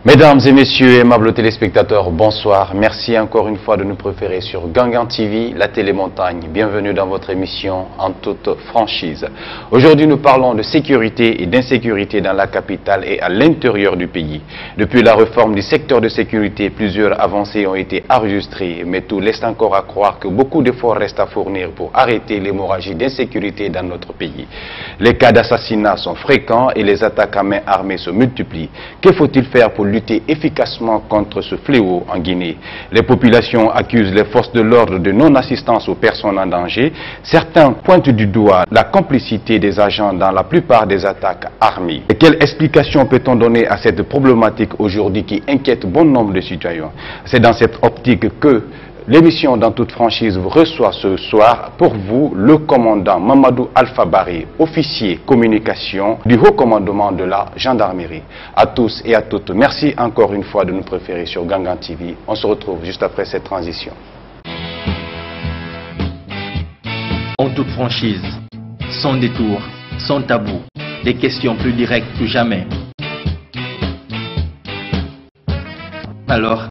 Mesdames et messieurs, aimables téléspectateurs, bonsoir. Merci encore une fois de nous préférer sur Gangan TV, la télémontagne. Bienvenue dans votre émission en toute franchise. Aujourd'hui, nous parlons de sécurité et d'insécurité dans la capitale et à l'intérieur du pays. Depuis la réforme du secteur de sécurité, plusieurs avancées ont été enregistrées, mais tout laisse encore à croire que beaucoup d'efforts restent à fournir pour arrêter l'hémorragie d'insécurité dans notre pays. Les cas d'assassinat sont fréquents et les attaques à main armée se multiplient. Que faut-il faire pour lutter efficacement contre ce fléau en Guinée? Les populations accusent les forces de l'ordre de non-assistance aux personnes en danger. Certains pointent du doigt la complicité des agents dans la plupart des attaques armées. Et quelle explication peut-on donner à cette problématique aujourd'hui qui inquiète bon nombre de citoyens? C'est dans cette optique que l'émission Dans toute franchise vous reçoit ce soir pour vous le commandant Mamadou Alpha Barry, officier communication du haut commandement de la gendarmerie. À tous et à toutes, merci encore une fois de nous préférer sur Gangan TV. On se retrouve juste après cette transition. En toute franchise, sans détour, sans tabou, des questions plus directes que jamais. Alors,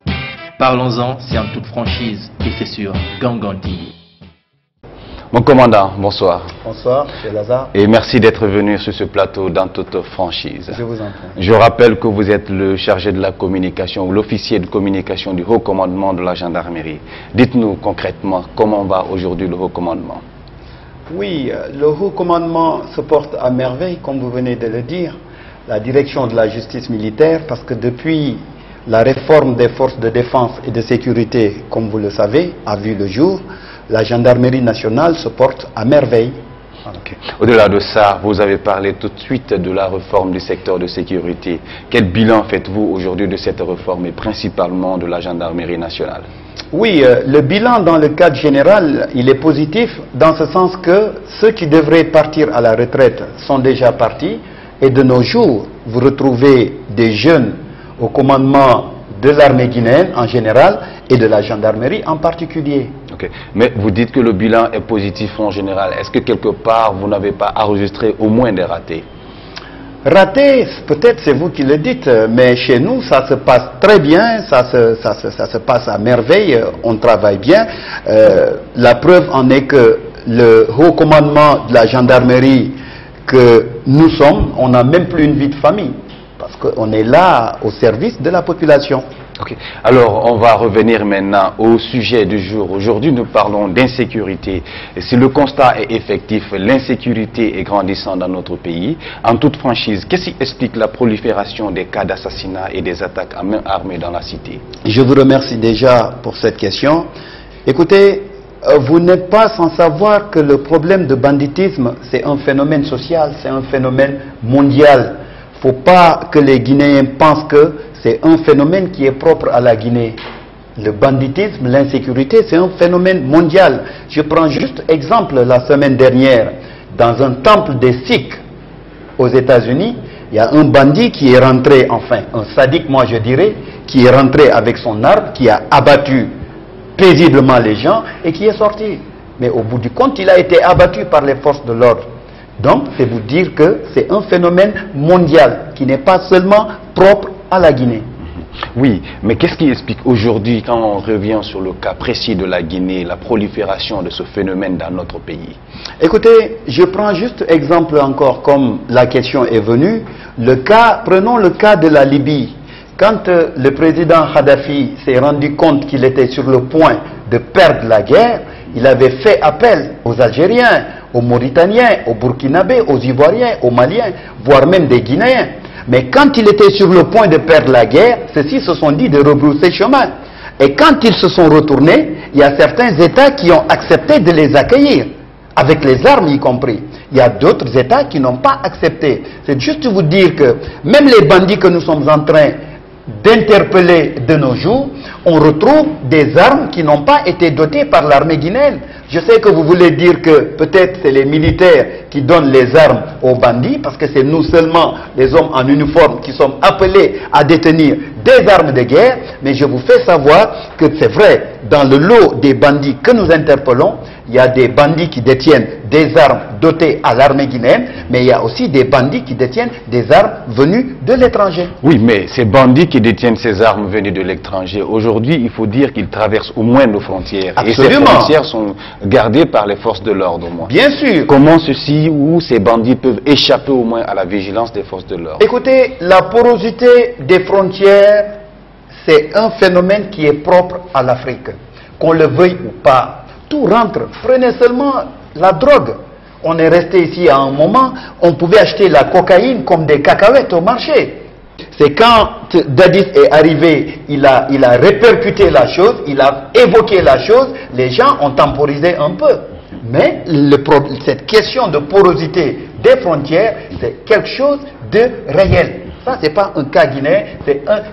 parlons-en, c'est en toute franchise et c'est sur Gangan TV. Mon commandant, bonsoir. Bonsoir, M. Lazare. Et merci d'être venu sur ce plateau dans toute franchise. Je vous en prie. Je rappelle que vous êtes le chargé de la communication ou l'officier de communication du haut commandement de la gendarmerie. Dites-nous concrètement comment va aujourd'hui le haut commandement. Oui, le haut commandement se porte à merveille, comme vous venez de le dire. La direction de la justice militaire, parce que depuis la réforme des forces de défense et de sécurité, comme vous le savez, a vu le jour. La gendarmerie nationale se porte à merveille. Okay. Au-delà de ça, vous avez parlé tout de suite de la réforme du secteur de sécurité. Quel bilan faites-vous aujourd'hui de cette réforme et principalement de la gendarmerie nationale? Oui, le bilan dans le cadre général, il est positif dans ce sens que ceux qui devraient partir à la retraite sont déjà partis. Et de nos jours, vous retrouvez des jeunes au commandement de l'armée guinéenne en général et de la gendarmerie en particulier. Okay. Mais vous dites que le bilan est positif en général. Est-ce que quelque part vous n'avez pas enregistré au moins des ratés? Ratés, peut-être c'est vous qui le dites, mais chez nous ça se passe très bien, ça se passe à merveille, on travaille bien. La preuve en est que le haut commandement de la gendarmerie que nous sommes, on n'a même plus une vie de famille. Parce qu'on est là au service de la population. Okay. Alors, on va revenir maintenant au sujet du jour. Aujourd'hui, nous parlons d'insécurité. Si le constat est effectif, l'insécurité est grandissante dans notre pays. En toute franchise, qu'est-ce qui explique la prolifération des cas d'assassinat et des attaques à main armée dans la cité? Je vous remercie déjà pour cette question. Écoutez, vous n'êtes pas sans savoir que le problème de banditisme, c'est un phénomène social, c'est un phénomène mondial. Il ne faut pas que les Guinéens pensent que c'est un phénomène qui est propre à la Guinée. Le banditisme, l'insécurité, c'est un phénomène mondial. Je prends juste exemple la semaine dernière. Dans un temple des Sikhs aux États-Unis, il y a un bandit qui est rentré, enfin un sadique moi je dirais, qui est rentré avec son arme, qui a abattu paisiblement les gens et qui est sorti. Mais au bout du compte, il a été abattu par les forces de l'ordre. Donc, c'est vous dire que c'est un phénomène mondial qui n'est pas seulement propre à la Guinée. Oui, mais qu'est-ce qui explique aujourd'hui, quand on revient sur le cas précis de la Guinée, la prolifération de ce phénomène dans notre pays? Écoutez, je prends juste exemple encore comme la question est venue. Prenons le cas de la Libye. Quand le président Kadhafi s'est rendu compte qu'il était sur le point de perdre la guerre, il avait fait appel aux Algériens, aux Mauritaniens, aux Burkinabés, aux Ivoiriens, aux Maliens, voire même des Guinéens. Mais quand il était sur le point de perdre la guerre, ceux-ci se sont dit de rebrousser chemin. Et quand ils se sont retournés, il y a certains États qui ont accepté de les accueillir, avec les armes y compris. Il y a d'autres États qui n'ont pas accepté. C'est juste vous dire que même les bandits que nous sommes en train d'interpeller de nos jours, on retrouve des armes qui n'ont pas été dotées par l'armée guinéenne. Je sais que vous voulez dire que peut-être c'est les militaires qui donnent les armes aux bandits, parce que c'est nous seulement, les hommes en uniforme, qui sommes appelés à détenir des armes de guerre, mais je vous fais savoir que c'est vrai, dans le lot des bandits que nous interpellons, il y a des bandits qui détiennent des armes dotées à l'armée guinéenne, mais il y a aussi des bandits qui détiennent des armes venues de l'étranger. Oui, mais ces bandits qui détiennent ces armes venues de l'étranger, aujourd'hui, il faut dire qu'ils traversent au moins nos frontières. Absolument. Et ces frontières sont gardées par les forces de l'ordre, au moins. Bien sûr. Comment ceci ou ces bandits peuvent échapper au moins à la vigilance des forces de l'ordre? Écoutez, la porosité des frontières, c'est un phénomène qui est propre à l'Afrique. Qu'on le veuille ou pas, tout rentre. Prenez seulement la drogue. On est resté ici à un moment, on pouvait acheter la cocaïne comme des cacahuètes au marché. C'est quand Dadis est arrivé, il a répercuté la chose, il a évoqué la chose, les gens ont temporisé un peu. Mais cette question de porosité des frontières, c'est quelque chose de réel. Ça, ce n'est pas un cas guinéen,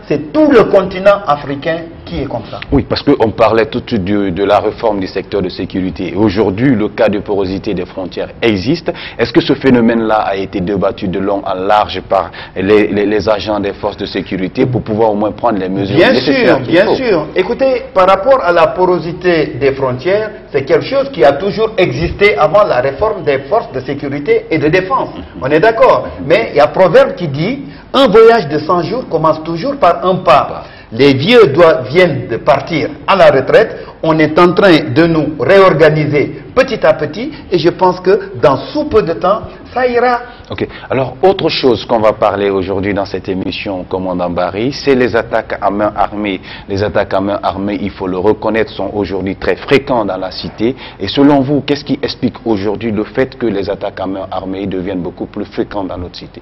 c'est tout le continent africain qui est comme ça. Oui, parce qu'on parlait tout de suite de la réforme du secteur de sécurité. Aujourd'hui, le cas de porosité des frontières existe. Est-ce que ce phénomène-là a été débattu de long en large par les agents des forces de sécurité pour pouvoir au moins prendre les mesures nécessaires? Bien sûr. Écoutez, par rapport à la porosité des frontières, c'est quelque chose qui a toujours existé avant la réforme des forces de sécurité et de défense. On est d'accord. Mais il y a un proverbe qui dit « Un voyage de 100 jours commence toujours par un pas ». Les vieux viennent de partir à la retraite. On est en train de nous réorganiser petit à petit et je pense que dans sous peu de temps, ça ira. Ok. Alors, autre chose qu'on va parler aujourd'hui dans cette émission, commandant Barry, c'est les attaques à main armée. Les attaques à main armée, il faut le reconnaître, sont aujourd'hui très fréquentes dans la cité. Et selon vous, qu'est-ce qui explique aujourd'hui le fait que les attaques à main armée deviennent beaucoup plus fréquentes dans notre cité?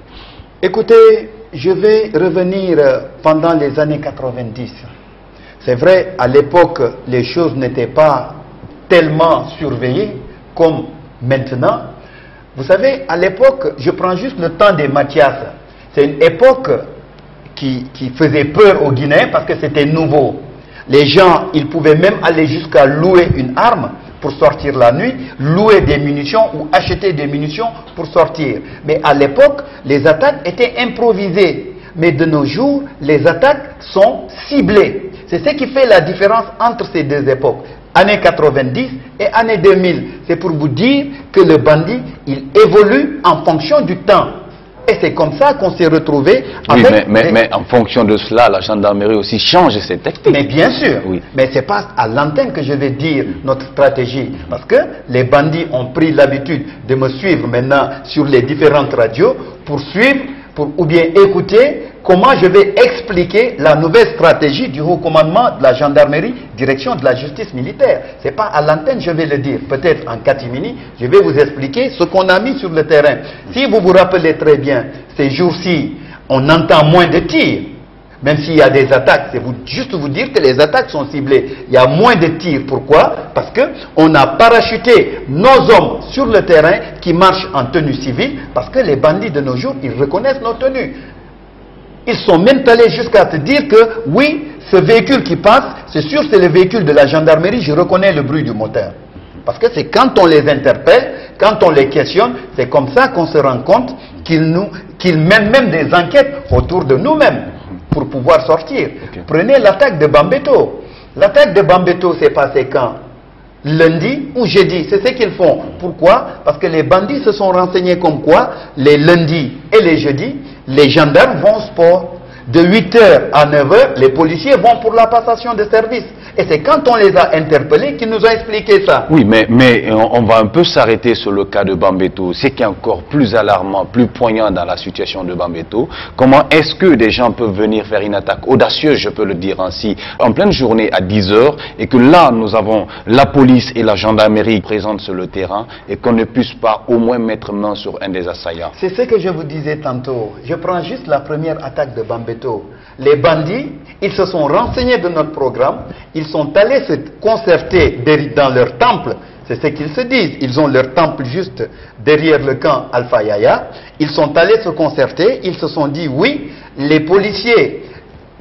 Écoutez, je vais revenir pendant les années 90. C'est vrai, à l'époque, les choses n'étaient pas tellement surveillées comme maintenant. Vous savez, à l'époque, je prends juste le temps des Mathias. C'est une époque qui faisait peur aux Guinéens parce que c'était nouveau. Les gens, ils pouvaient même aller jusqu'à louer une arme pour sortir la nuit, louer des munitions ou acheter des munitions pour sortir. Mais à l'époque, les attaques étaient improvisées. Mais de nos jours, les attaques sont ciblées. C'est ce qui fait la différence entre ces deux époques. Années 90 et années 2000. C'est pour vous dire que le bandit, il évolue en fonction du temps. Et c'est comme ça qu'on s'est retrouvé avec... Oui, mais en fonction de cela, la gendarmerie aussi change ses techniques. Mais bien sûr. Oui. Mais ce n'est pas à l'antenne que je vais dire notre stratégie. Parce que les bandits ont pris l'habitude de me suivre maintenant sur les différentes radios pour suivre, ou bien écouter comment je vais expliquer la nouvelle stratégie du haut commandement de la gendarmerie, direction de la justice militaire. Ce n'est pas à l'antenne je vais le dire. Peut-être en catimini, je vais vous expliquer ce qu'on a mis sur le terrain. Si vous vous rappelez très bien, ces jours-ci, on entend moins de tirs. Même s'il y a des attaques, c'est juste vous dire que les attaques sont ciblées. Il y a moins de tirs. Pourquoi? Parce qu'on a parachuté nos hommes sur le terrain qui marchent en tenue civile, parce que les bandits de nos jours, ils reconnaissent nos tenues. Ils sont même allés jusqu'à te dire que oui, ce véhicule qui passe, c'est sûr c'est le véhicule de la gendarmerie, je reconnais le bruit du moteur. Parce que c'est quand on les interpelle, quand on les questionne, c'est comme ça qu'on se rend compte qu'ils mènent même des enquêtes autour de nous-mêmes pour pouvoir sortir. Okay. Prenez l'attaque de Bambeto. L'attaque de Bambeto s'est passée quand? Lundi ou jeudi, c'est ce qu'ils font. Pourquoi? Parce que les bandits se sont renseignés comme quoi, les lundis et les jeudis, les gendarmes vont au sport. De 8h à 9h, les policiers vont pour la passation de service. Et c'est quand on les a interpellés qu'ils nous ont expliqué ça. Oui, mais on va un peu s'arrêter sur le cas de Bambeto. Ce qui est encore plus alarmant, plus poignant dans la situation de Bambeto, comment est-ce que des gens peuvent venir faire une attaque audacieuse, je peux le dire ainsi, en pleine journée à 10h, et que là, nous avons la police et la gendarmerie présentes sur le terrain, et qu'on ne puisse pas au moins mettre main sur un des assaillants. C'est ce que je vous disais tantôt. Je prends juste la première attaque de Bambeto. Les bandits, ils se sont renseignés de notre programme, ils sont allés se concerter dans leur temple, c'est ce qu'ils se disent, ils ont leur temple juste derrière le camp Alpha Yaya, ils sont allés se concerter, ils se sont dit oui, les policiers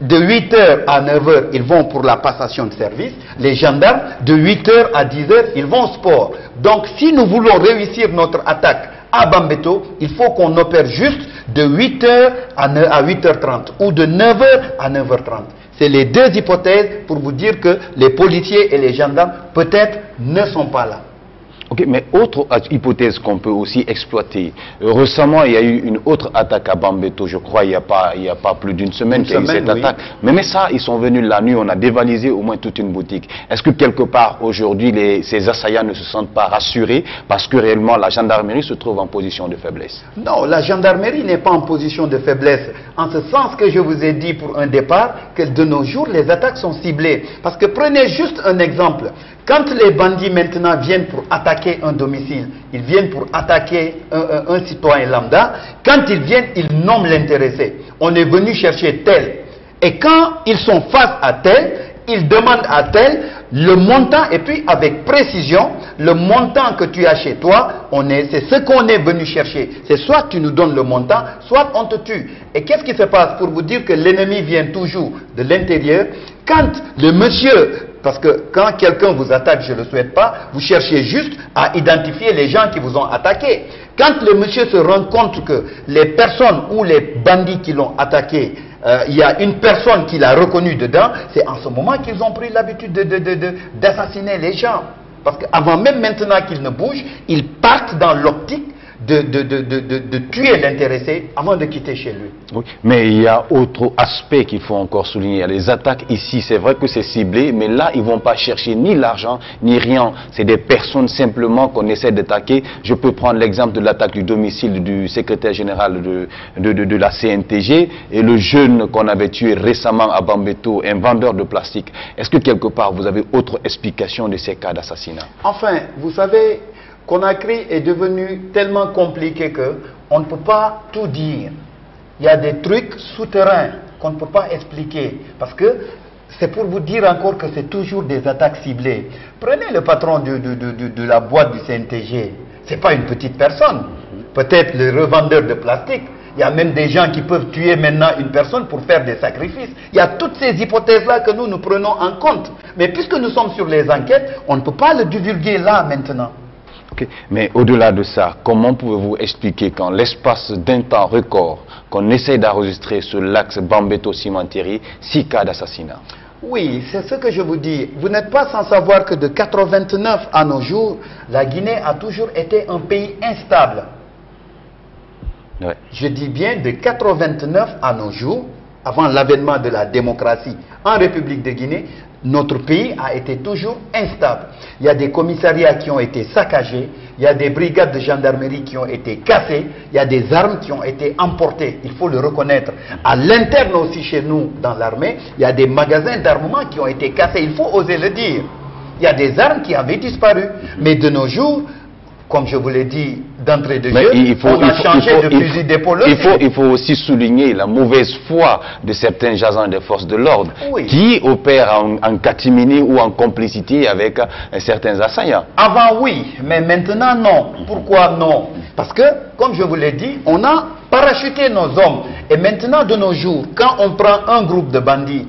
de 8h à 9h, ils vont pour la passation de service, les gendarmes de 8h à 10h, ils vont au sport. Donc si nous voulons réussir notre attaque à Bambeto, il faut qu'on opère juste de 8h à 8h30 ou de 9h à 9h30. C'est les deux hypothèses pour vous dire que les policiers et les gendarmes peut-être ne sont pas là. Ok, mais autre hypothèse qu'on peut aussi exploiter. Récemment, il y a eu une autre attaque à Bambeto, je crois, il n'y a pas plus d'une semaine qu'il y a eu cette attaque. Mais ça, ils sont venus la nuit, on a dévalisé au moins toute une boutique. Est-ce que quelque part, aujourd'hui, ces assaillants ne se sentent pas rassurés parce que réellement la gendarmerie se trouve en position de faiblesse? Non, la gendarmerie n'est pas en position de faiblesse. En ce sens que je vous ai dit pour un départ, que de nos jours, les attaques sont ciblées. Parce que prenez juste un exemple. Quand les bandits maintenant viennent pour attaquer un domicile, ils viennent pour attaquer un citoyen lambda, quand ils viennent, ils nomment l'intéressé. On est venu chercher tel. Et quand ils sont face à tel, ils demandent à tel le montant et puis avec précision, le montant que tu as chez toi, c'est ce qu'on est venu chercher. C'est soit tu nous donnes le montant, soit on te tue. Et qu'est-ce qui se passe pour vous dire que l'ennemi vient toujours de l'intérieur? Quand le monsieur... Parce que quand quelqu'un vous attaque, je ne le souhaite pas, vous cherchez juste à identifier les gens qui vous ont attaqué. Quand le monsieur se rend compte que les personnes ou les bandits qui l'ont attaqué, il y a une personne qu'il a reconnue dedans, c'est en ce moment qu'ils ont pris l'habitude d'assassiner les gens. Parce qu'avant même maintenant qu'ils ne bougent, ils partent dans l'optique de tuer l'intéressé avant de quitter chez lui. Oui, mais il y a autre aspect qu'il faut encore souligner. Il y a les attaques ici, c'est vrai que c'est ciblé, mais là, ils ne vont pas chercher ni l'argent, ni rien. C'est des personnes simplement qu'on essaie d'attaquer. Je peux prendre l'exemple de l'attaque du domicile du secrétaire général de la CNTG et le jeune qu'on avait tué récemment à Bambeto, un vendeur de plastique. Est-ce que quelque part, vous avez autre explication de ces cas d'assassinat? Enfin, vous savez... Conakry est devenu tellement compliqué qu'on ne peut pas tout dire. Il y a des trucs souterrains qu'on ne peut pas expliquer. Parce que c'est pour vous dire encore que c'est toujours des attaques ciblées. Prenez le patron de la boîte du CNTG. Ce n'est pas une petite personne. Peut-être le revendeur de plastique. Il y a même des gens qui peuvent tuer maintenant une personne pour faire des sacrifices. Il y a toutes ces hypothèses-là que nous prenons en compte. Mais puisque nous sommes sur les enquêtes, on ne peut pas le divulguer là maintenant. Okay. Mais au-delà de ça, comment pouvez-vous expliquer qu'en l'espace d'un temps record, qu'on essaie d'enregistrer sur l'axe Bambeto-Cimentiri, 6 cas d'assassinat? Oui, c'est ce que je vous dis. Vous n'êtes pas sans savoir que de 89 à nos jours, la Guinée a toujours été un pays instable. Ouais. Je dis bien de 89 à nos jours, avant l'avènement de la démocratie en République de Guinée, notre pays a été toujours instable. Il y a des commissariats qui ont été saccagés, il y a des brigades de gendarmerie qui ont été cassées, il y a des armes qui ont été emportées, il faut le reconnaître. À l'interne aussi chez nous, dans l'armée, il y a des magasins d'armement qui ont été cassés, il faut oser le dire. Il y a des armes qui avaient disparu, mais de nos jours, comme je vous l'ai dit d'entrée de jeu, on a changé de fusil d'épaule. Il faut aussi souligner la mauvaise foi de certains agents des forces de l'ordre qui opèrent en catimini ou en complicité avec certains assaillants. Avant oui, mais maintenant non. Pourquoi non? Parce que, comme je vous l'ai dit, on a parachuté nos hommes. Et maintenant de nos jours, quand on prend un groupe de bandits,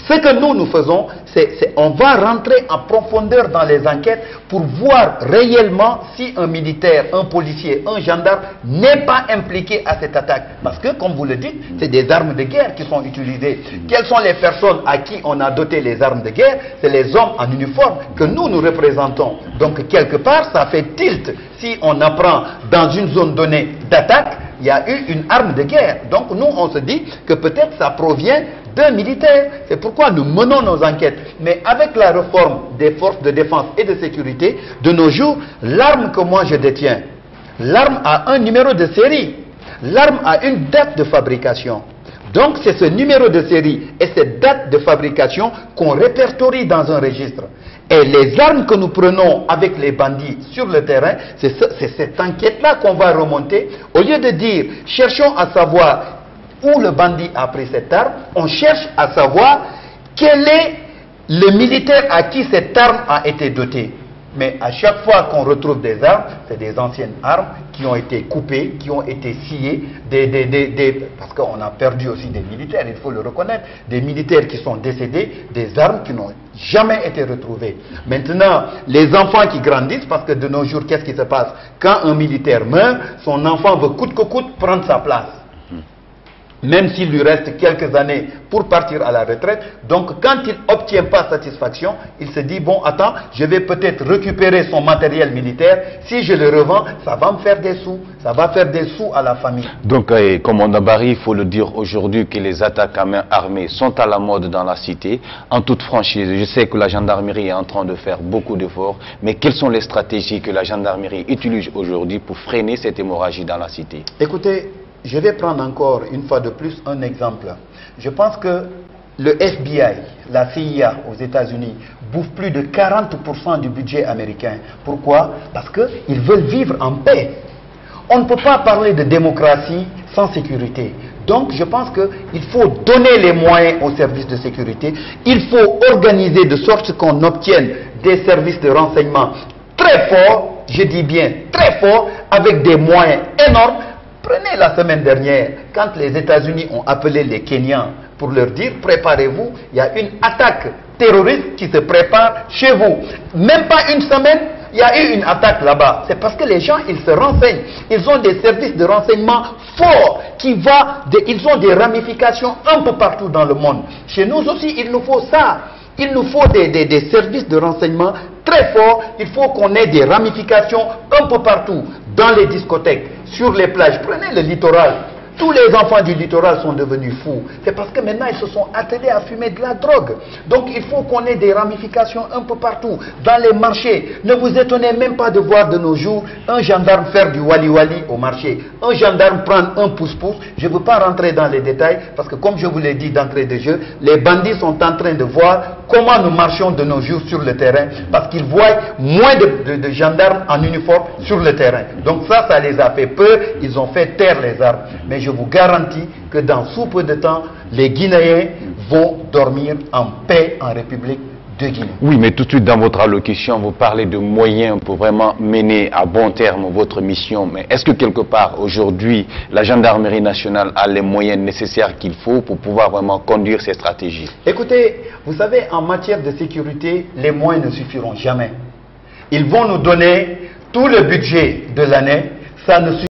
ce que nous faisons, c'est on va rentrer en profondeur dans les enquêtes pour voir réellement si un militaire, un policier, un gendarme n'est pas impliqué à cette attaque. Parce que, comme vous le dites, c'est des armes de guerre qui sont utilisées. Quelles sont les personnes à qui on a doté les armes de guerre? C'est les hommes en uniforme que nous représentons. Donc, quelque part, ça fait tilt. Si on apprend dans une zone donnée d'attaque, il y a eu une arme de guerre. Donc, nous, on se dit que peut-être ça provient d'un militaire. C'est pourquoi nous menons nos enquêtes. Mais avec la réforme des forces de défense et de sécurité, de nos jours, l'arme que moi je détiens, l'arme a un numéro de série. L'arme a une date de fabrication. Donc c'est ce numéro de série et cette date de fabrication qu'on répertorie dans un registre. Et les armes que nous prenons avec les bandits sur le terrain, c'est cette enquête-là qu'on va remonter. Au lieu de dire, cherchons à savoir où le bandit a pris cette arme, on cherche à savoir quel est le militaire à qui cette arme a été dotée. Mais à chaque fois qu'on retrouve des armes, c'est des anciennes armes qui ont été coupées, qui ont été sciées, parce qu'on a perdu aussi des militaires, il faut le reconnaître, des militaires qui sont décédés, des armes qui n'ont jamais été retrouvées. Maintenant, les enfants qui grandissent, parce que de nos jours, qu'est-ce qui se passe? Quand un militaire meurt, son enfant veut coûte que coûte prendre sa place. même s'il lui reste quelques années pour partir à la retraite. Donc quand il n'obtient pas satisfaction, il se dit, bon, attends, je vais peut-être récupérer son matériel militaire. Si je le revends, ça va me faire des sous. Ça va faire des sous à la famille. Donc, commandant Barry, il faut le dire aujourd'hui que les attaques à main armée sont à la mode dans la cité. En toute franchise, je sais que la gendarmerie est en train de faire beaucoup d'efforts, mais quelles sont les stratégies que la gendarmerie utilise aujourd'hui pour freiner cette hémorragie dans la cité? Écoutez, je vais prendre encore une fois de plus un exemple. Je pense que le FBI, la CIA aux États-Unis, bouffe plus de 40% du budget américain. Pourquoi? Parce qu'ils veulent vivre en paix. On ne peut pas parler de démocratie sans sécurité. Donc je pense qu'il faut donner les moyens aux services de sécurité. Il faut organiser de sorte qu'on obtienne des services de renseignement très forts, je dis bien très forts, avec des moyens énormes. Prenez la semaine dernière, quand les États-Unis ont appelé les Kenyans pour leur dire, préparez-vous, il y a une attaque terroriste qui se prépare chez vous. Même pas une semaine, il y a eu une attaque là-bas. C'est parce que les gens, ils se renseignent. Ils ont des services de renseignement forts ils ont des ramifications un peu partout dans le monde. Chez nous aussi, il nous faut ça. Il nous faut des services de renseignement très forts. Il faut qu'on ait des ramifications un peu partout. Dans les discothèques, sur les plages. Prenez le littoral. Tous les enfants du littoral sont devenus fous. C'est parce que maintenant ils se sont attelés à fumer de la drogue. Donc il faut qu'on ait des ramifications un peu partout. Dans les marchés, ne vous étonnez même pas de voir de nos jours un gendarme faire du wali-wali au marché. Un gendarme prendre un pouce-pouce. Je ne veux pas rentrer dans les détails parce que comme je vous l'ai dit d'entrée de jeu, les bandits sont en train de voir comment nous marchons de nos jours sur le terrain parce qu'ils voient moins de gendarmes en uniforme sur le terrain. Donc ça les a fait peur. Ils ont fait taire les armes. Mais je vous garantis que dans sous peu de temps, les Guinéens vont dormir en paix en République de Guinée. Oui, mais tout de suite dans votre allocution, vous parlez de moyens pour vraiment mener à bon terme votre mission. Mais est-ce que quelque part, aujourd'hui, la gendarmerie nationale a les moyens nécessaires qu'il faut pour pouvoir vraiment conduire ces stratégies? Écoutez, vous savez, en matière de sécurité, les moyens ne suffiront jamais. Ils vont nous donner tout le budget de l'année, ça ne suffit